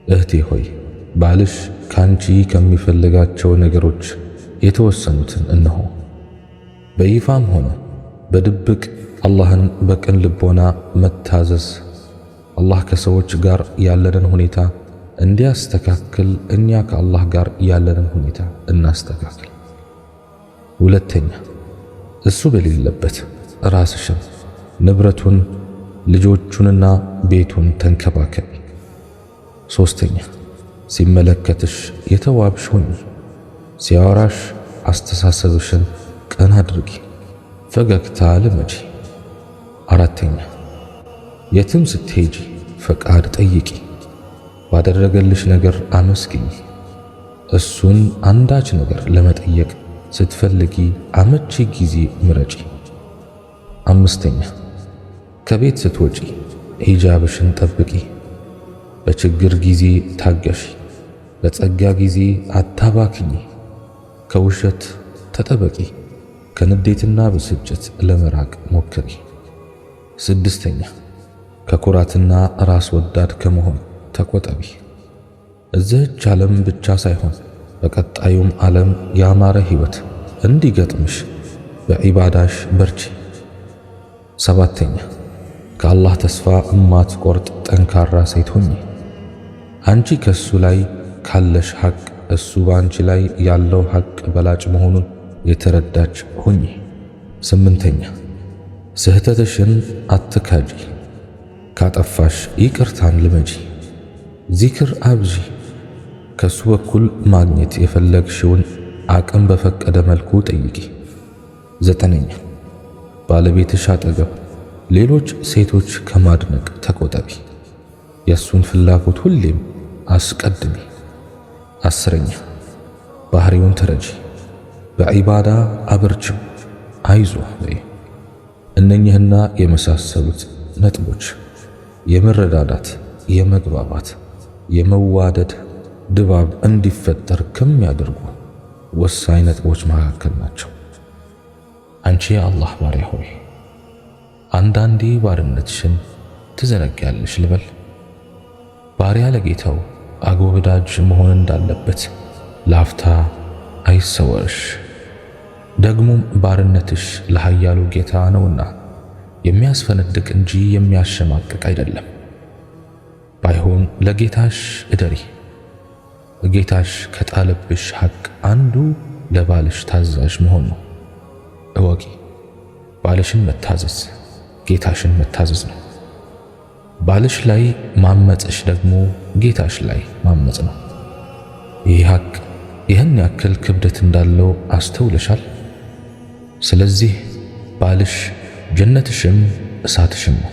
እህቴ ሆይ ባልሽ ካንቺ ከሚፈልጋቸው ነገሮች የተወሰኑትን እነሆ። በይፋም ሆነ በድብቅ አላህን በቅን ልቦና መታዘዝ፣ አላህ ከሰዎች ጋር ያለንን ሁኔታ እንዲያስተካክል እኛ ከአላህ ጋር ያለንን ሁኔታ እናስተካክል። ሁለተኛ እሱ በሌለበት ራስሽን፣ ንብረቱን፣ ልጆቹንና ቤቱን ተንከባከቢ። ሶስተኛ ሲመለከትሽ የተዋብሽ ሁኚ። ሲያወራሽ አስተሳሰብሽን ቀና አድርጊ፣ ፈገግታ ልመጂ። አራተኛ የትም ስትሄጂ ፈቃድ ጠይቂ፣ ባደረገልሽ ነገር አመስግኝ። እሱን አንዳች ነገር ለመጠየቅ ስትፈልጊ አመቺ ጊዜ ምረጪ። አምስተኛ ከቤት ስትወጪ ሂጃብሽን ጠብቂ። በችግር ጊዜ ታገሺ፣ በጸጋ ጊዜ አታባክኚ። ከውሸት ተጠበቂ፣ ከንዴትና ብስጭት ለመራቅ ሞክሪ። ስድስተኛ ከኩራትና ራስ ወዳድ ከመሆን ተቆጠቢ። እዚህች ዓለም ብቻ ሳይሆን በቀጣዩም ዓለም ያማረ ሕይወት እንዲገጥምሽ በዒባዳሽ በርቺ። ሰባተኛ ከአላህ ተስፋ እማትቆርጥ ጠንካራ ሴት ሁኚ። አንቺ ከሱ ላይ ካለሽ ሐቅ እሱ በአንቺ ላይ ያለው ሐቅ በላጭ መሆኑን የተረዳች ሁኚ። ስምንተኛ ስህተትሽን አትካጂ፣ ካጠፋሽ ይቅርታን ልመጂ። ዚክር አብዢ፣ ከሱ በኩል ማግኘት የፈለግሽውን አቅም በፈቀደ መልኩ ጠይቂ። ዘጠነኛ ባለቤትሽ አጠገብ ሌሎች ሴቶች ከማድነቅ ተቆጠቢ፣ የሱን ፍላጎት ሁሌም አስቀድሚ። አስረኛ ባህሪውን ተረጂ፣ በዒባዳ አበርችው፣ አይዞህ በይ። እነኚህና የመሳሰሉት ነጥቦች የመረዳዳት፣ የመግባባት፣ የመዋደድ ድባብ እንዲፈጠር ከሚያደርጉ ወሳኝ ነጥቦች መካከል ናቸው። አንቺ የአላህ ባሪያ ሆይ አንዳንዴ ባርነትሽን ትዘነጊያለሽ ልበል? ባሪያ ለጌታው አጎብዳጅ መሆን እንዳለበት ላፍታ አይሰወርሽ። ደግሞም ባርነትሽ ለኃያሉ ጌታ ነውና የሚያስፈነድቅ እንጂ የሚያሸማቅቅ አይደለም። ባይሆን ለጌታሽ እደሪ። ጌታሽ ከጣለብሽ ሐቅ አንዱ ለባልሽ ታዛዥ መሆን ነው። እወቂ፣ ባልሽን መታዘዝ ጌታሽን መታዘዝ ነው። ባልሽ ላይ ማመጽሽ ደግሞ ጌታሽ ላይ ማመጽ ነው። ይህ ሐቅ ይህን ያክል ክብደት እንዳለው አስተውለሻል? ስለዚህ ባልሽ ጀነትሽም እሳትሽም ነው።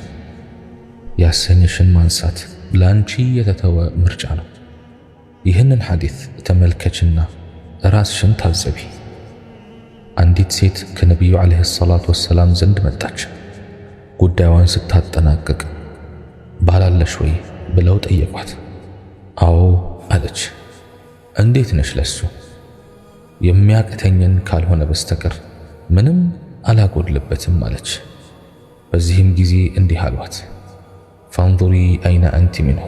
ያሰኘሽን ማንሳት ላንቺ የተተወ ምርጫ ነው። ይህንን ሐዲስ ተመልከችና ራስሽን ታዘቢ። አንዲት ሴት ከነቢዩ ዓለይሂ ሰላቱ ወሰላም ዘንድ መጣች። ጉዳዩን ስታጠናቅቅ ባላለሽ ወይ ብለው ጠየቋት። አዎ አለች። እንዴት ነሽ ለሱ? የሚያቅተኝን ካልሆነ በስተቀር ምንም አላጎድልበትም አለች። በዚህም ጊዜ እንዲህ አሏት፣ ፈንዙሪ አይነ አንቲ ሚንሁ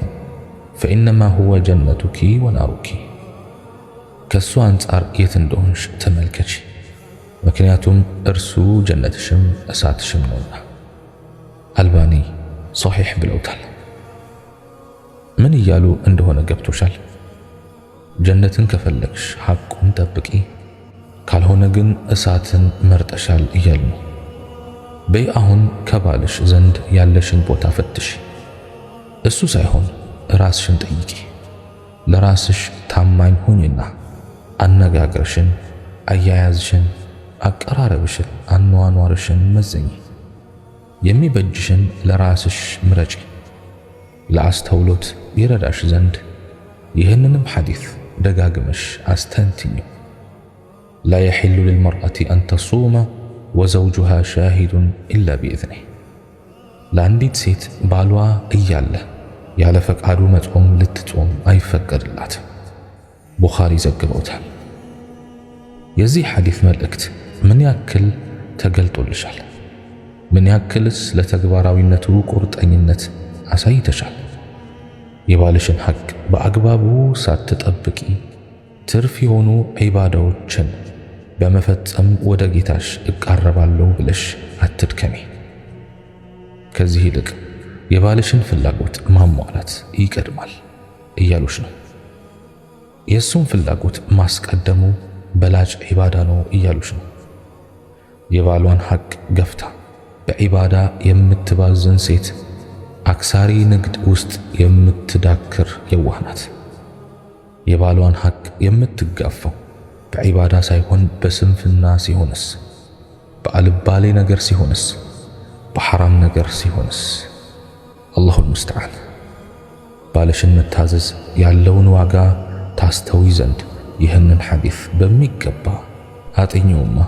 ፈኢነማ ሁወ ጀነቱኪ ወናሩኪ። ከሱ አንጻር የት እንደሆንሽ ተመልከች፣ ምክንያቱም እርሱ ጀነትሽም እሳትሽም ነውና። አልባኒ ሶሒሕ ብለውታል። ምን እያሉ እንደሆነ ገብቶሻል? ጀነትን ከፈለግሽ ሐቁን ጠብቂ፣ ካልሆነ ግን እሳትን መርጠሻል እያሉ ነው። በይ አሁን ከባልሽ ዘንድ ያለሽን ቦታ ፈትሽ። እሱ ሳይሆን ራስሽን ጠይቂ። ለራስሽ ታማኝ ሁኚና አነጋገርሽን፣ አያያዝሽን፣ አቀራረብሽን፣ አኗኗርሽን መዘኝ። የሚበጅሽን ለራስሽ ምረጪ። ለአስተውሎት ይረዳሽ ዘንድ ይህንንም ሐዲስ ደጋግመሽ አስተንትኙ። ላ የሒሉ ልልመርአቲ አን ተሱመ ወዘውጁሃ ሻሂዱን ኢላ ቢኢዝኒህ። ለአንዲት ሴት ባሏ እያለ ያለ ፈቃዱ መጾም ልትጾም አይፈቀድላትም። ቡኻሪ ዘግበውታል። የዚህ ሐዲስ መልእክት ምን ያክል ተገልጦልሻል? ምን ያክልስ ለተግባራዊነቱ ቁርጠኝነት አሳይተሻል? የባልሽን ሐቅ በአግባቡ ሳትጠብቂ ትርፍ የሆኑ ዒባዳዎችን በመፈጸም ወደ ጌታሽ እቃረባለሁ ብለሽ አትድከሚ። ከዚህ ይልቅ የባልሽን ፍላጎት ማሟላት ይቀድማል እያሉሽ ነው። የእሱን ፍላጎት ማስቀደሙ በላጭ ዒባዳ ነው እያሉሽ ነው። የባሏን ሐቅ ገፍታ በዒባዳ የምትባዝን ሴት አክሳሪ ንግድ ውስጥ የምትዳክር የዋህ ናት። የባሏን ሐቅ የምትጋፋው በዒባዳ ሳይሆን በስንፍና ሲሆንስ፣ በአልባሌ ነገር ሲሆንስ፣ በሐራም ነገር ሲሆንስ? አላሁል ሙስተዓን። ባልሽን መታዘዝ ያለውን ዋጋ ታስተዊ ዘንድ ይህንን ሐዲስ በሚገባ አጥኚውማ።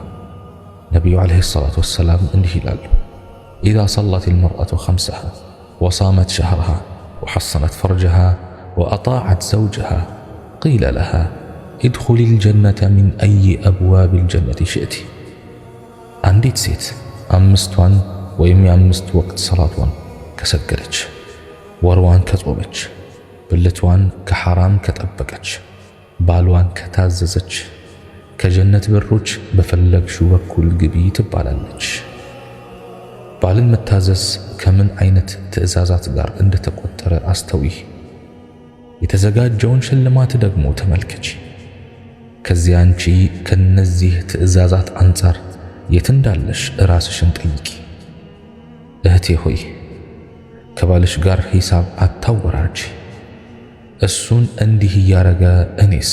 ነቢዩ ዓለይሂ ሰላቱ ወሰላም እንዲህ ይላሉ፣ ኢዛ ሰላት አልመርአቱ ኸምሰሃ ወሳመት ሸህረሃ ወሐሰነት ፈርጀሃ ወአጣዐት ዘውጀሃ ቂለ ለሃ ኢድኹሊ ልጀነተ ሚን አይ አብዋብ ልጀነቲ ሽእቲ። አንዲት ሴት አምስቷን ወይም የአምስት ወቅት ሰላቷን ከሰገደች፣ ወርዋን ከጾመች፣ ብልቷን ከሐራም ከጠበቀች፣ ባሏን ከታዘዘች ከጀነት በሮች በፈለግሽው በኩል ግቢ ትባላለች። ባልን መታዘዝ ከምን አይነት ትዕዛዛት ጋር እንደተቆጠረ አስተውይ። የተዘጋጀውን ሽልማት ደግሞ ተመልከች። ከዚያ አንቺ ከነዚህ ትዕዛዛት አንጻር የት እንዳለሽ ራስሽን ጠይቂ። እህቴ ሆይ ከባልሽ ጋር ሂሳብ አታወራርጂ። እሱን እንዲህ እያረገ እኔስ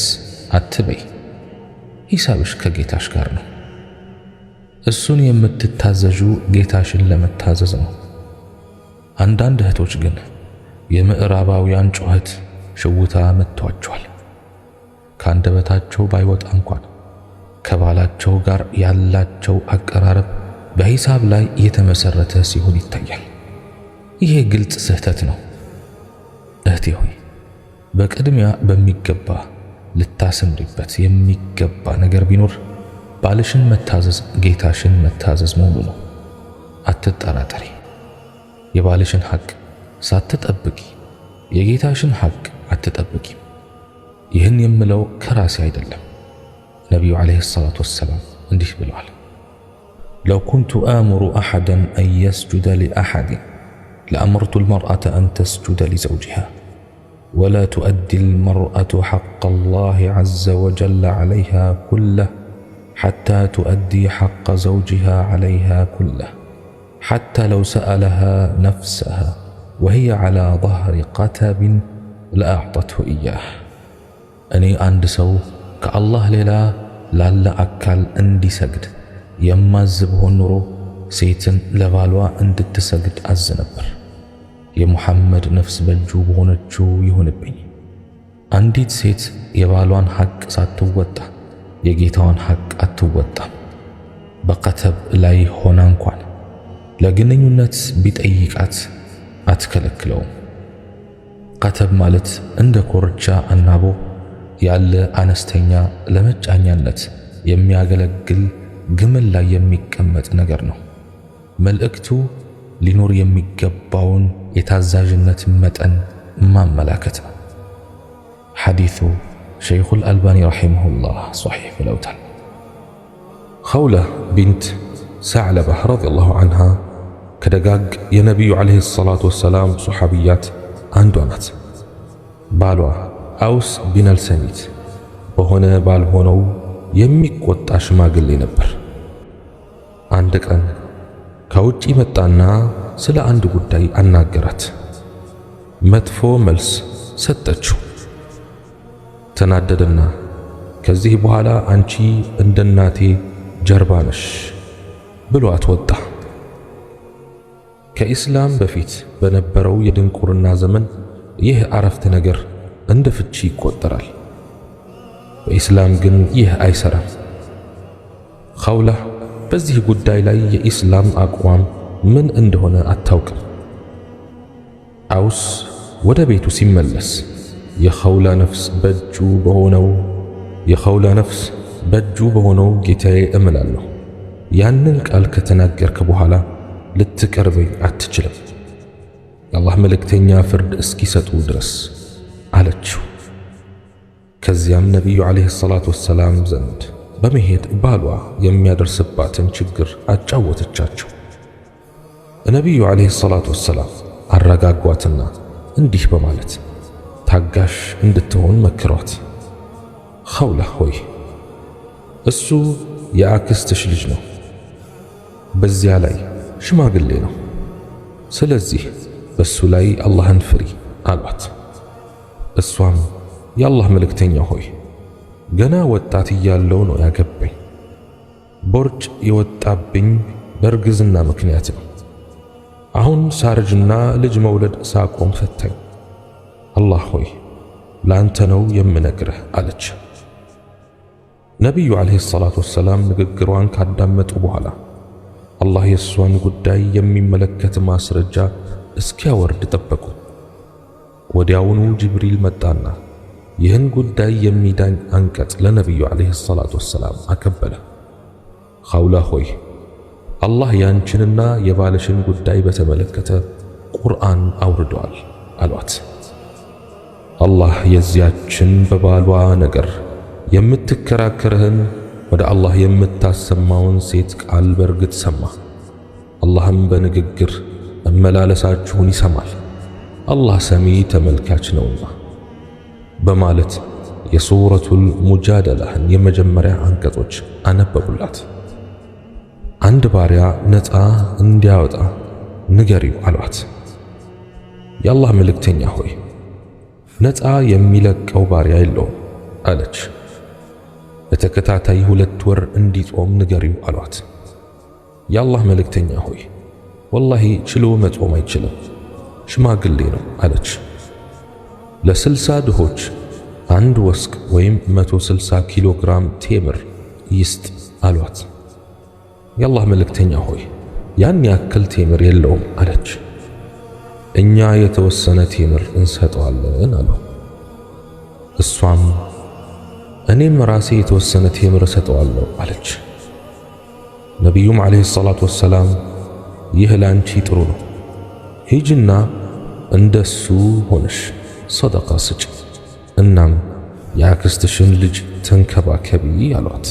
አትበይ። ሂሳብሽ ከጌታሽ ጋር ነው። እሱን የምትታዘዡ ጌታሽን ለመታዘዝ ነው። አንዳንድ እህቶች ግን የምዕራባውያን ጩኸት ሽውታ መጥቷቸዋል። ከአንደበታቸው ባይወጣ እንኳን ከባላቸው ጋር ያላቸው አቀራረብ በሂሳብ ላይ የተመሰረተ ሲሆን ይታያል። ይሄ ግልጽ ስህተት ነው። እህቴ ሆይ በቅድሚያ በሚገባ ልታሰምሪበት የሚገባ ነገር ቢኖር ባልሽን መታዘዝ ጌታሽን መታዘዝ መሆኑ ነው። አትጠራጠሪ። የባልሽን ሐቅ ሳትጠብቂ የጌታሽን ሐቅ አትጠብቂም። ይህን የምለው ከራሴ አይደለም። ነቢዩ ዓለይሂ ሰላቱ ወሰላም እንዲህ ብለዋል፣ ለው ኩንቱ አእሙሩ አሐደን አን የስጁደ ሊአሐድን ለአመርቱ ልመርአተ አን ተስጁደ ሊዘውጅሃ ወላ ቱአዲ ልመርአቱ ሐቀ አላህ ዐዘ ወጀለ ዐለይሃ ኩለህ ሐታ ቱአዲ ሐቀ ዘውጅሃ ዐለይሃ ኩለህ ሐታ ለው ሰአለሃ ነፍሰሃ ወሂየ ዐላ ظህሪ ቀተብን ለአዕጠትሁ ኢያህ። እኔ አንድ ሰው ከአላህ ሌላ ላለ አካል እንዲሰግድ የማዝ ብሆን ኑሮ ሴትን ለባሏ እንድትሰግድ አዝ ነበር። የሙሐመድ ነፍስ በእጁ በሆነችው ይሁንብኝ። አንዲት ሴት የባሏን ሐቅ ሳትወጣ የጌታዋን ሐቅ አትወጣም። በቀተብ ላይ ሆና እንኳን ለግንኙነት ቢጠይቃት አትከለክለውም። ቀተብ ማለት እንደ ኮርቻ አናቦ ያለ አነስተኛ ለመጫኛነት የሚያገለግል ግመል ላይ የሚቀመጥ ነገር ነው። መልእክቱ ሊኖር የሚገባውን የታዛዥነት መጠን ማመላከት ነው። ሐዲሱ ሸይኹል አልባኒ ረሒመሁላህ ሶሒሕ ብለውታል። ኸውላ ቢንት ሰዕለበህ ረዲየላሁ ዐንሃ ከደጋግ የነቢዩ ዓለይሂ ሰላቱ ወሰላም ሶሓቢያት አንዷ ናት። ባሏ አውስ ቢነል ሰሚት በሆነ ባልሆነው የሚቆጣ ሽማግሌ ነበር። አንድ ቀን ከውጭ መጣና ስለ አንድ ጉዳይ አናገራት። መጥፎ መልስ ሰጠችው። ተናደደና ከዚህ በኋላ አንቺ እንደ እናቴ ጀርባ ነሽ ብሏት ወጣ። ከኢስላም በፊት በነበረው የድንቁርና ዘመን ይህ አረፍተ ነገር እንደ ፍቺ ይቆጠራል። በኢስላም ግን ይህ አይሰራም። ኸውላ በዚህ ጉዳይ ላይ የኢስላም አቋም ምን እንደሆነ አታውቅም። አውስ ወደ ቤቱ ሲመለስ የኸውላ ነፍስ በእጁ በሆነው ጌታዬ እምላለሁ፣ ያንን ቃል ከተናገርክ በኋላ ልትቀርበኝ አትችልም። የአላህ መልእክተኛ ፍርድ እስኪሰጡ ድረስ አለችው። ከዚያም ነቢዩ ዓለይሂ ሰላቱ ወሰላም ዘንድ በመሄድ ባሏ የሚያደርስባትን ችግር አጫወተቻቸው። ነቢዩ ዓለይሂ ሰላቱ ወሰላም አረጋጓትና እንዲህ በማለት ታጋሽ እንድትሆን መክሯት። ኸውላ ሆይ እሱ የአክስትሽ ልጅ ነው፣ በዚያ ላይ ሽማግሌ ነው። ስለዚህ በሱ ላይ አላህን ፍሪ አሏት። እሷም የአላህ መልእክተኛ ሆይ ገና ወጣት እያለው ነው ያገባኝ፣ ቦርጭ የወጣብኝ በእርግዝና ምክንያት ነው። አሁን ሳርጅና ልጅ መውለድ ሳቆም ፈታኝ። አላህ ሆይ ላንተ ነው የምነግርህ አለች። ነቢዩ ዓለይሂ ሰላቱ ወሰላም ንግግሯን ካዳመጡ በኋላ አላህ የእሷን ጉዳይ የሚመለከት ማስረጃ እስኪያወርድ ጠበቁ። ወዲያውኑ ጅብሪል መጣና ይህን ጉዳይ የሚዳኝ አንቀጽ ለነቢዩ ዓለይሂ ሰላቱ ወሰላም አቀበለ። ኸውላ ሆይ አላህ ያንቺንና የባልሽን ጉዳይ በተመለከተ ቁርአን አውርዷል አሏት። አላህ የዚያችን በባሏ ነገር የምትከራከርህን ወደ አላህ የምታሰማውን ሴት ቃል በርግጥ ሰማ። አላህም በንግግር መመላለሳችሁን ይሰማል፣ አላህ ሰሚ ተመልካች ነውና በማለት የሱረቱል ሙጃደላህን የመጀመሪያ አንቀጾች አነበቡላት። አንድ ባሪያ ነፃ እንዲያወጣ ንገሪው አሏት። የአላህ መልእክተኛ ሆይ ነፃ የሚለቀው ባሪያ የለውም አለች። በተከታታይ 2 ወር እንዲጾም ንገሪው አሏት። የአላህ መልእክተኛ ሆይ ወላሂ ችሎ መጾም አይችልም፣ ሽማግሌ ነው አለች። ለ60 ድሆች 1 ወስቅ ወይም 160 ኪሎ ግራም ቴምር ይስጥ አሏት። የአላህ መልእክተኛ ሆይ ያን ያክል ቴምር የለውም አለች። እኛ የተወሰነ ቴምር እንሰጠዋለን አሉ። እሷም እኔም ራሴ የተወሰነ ቴምር እሰጠዋለሁ አለች። ነቢዩም ዓለይሂ ሰላቱ ወሰላም ይህ ላንቺ ጥሩ ነው፣ ሂጅና እንደሱ ሆነሽ ሰደቃ ስጭ፣ እናም የአክስትሽን ልጅ ተንከባከቢ አሏት።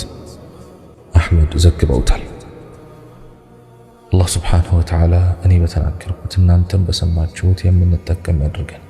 አሕመድ ዘግበውታል። አላህ ስብሓንሁ ወተዓላ እኔ በተናገርኩት እናንተም በሰማችሁት የምንጠቀም ያድርገን።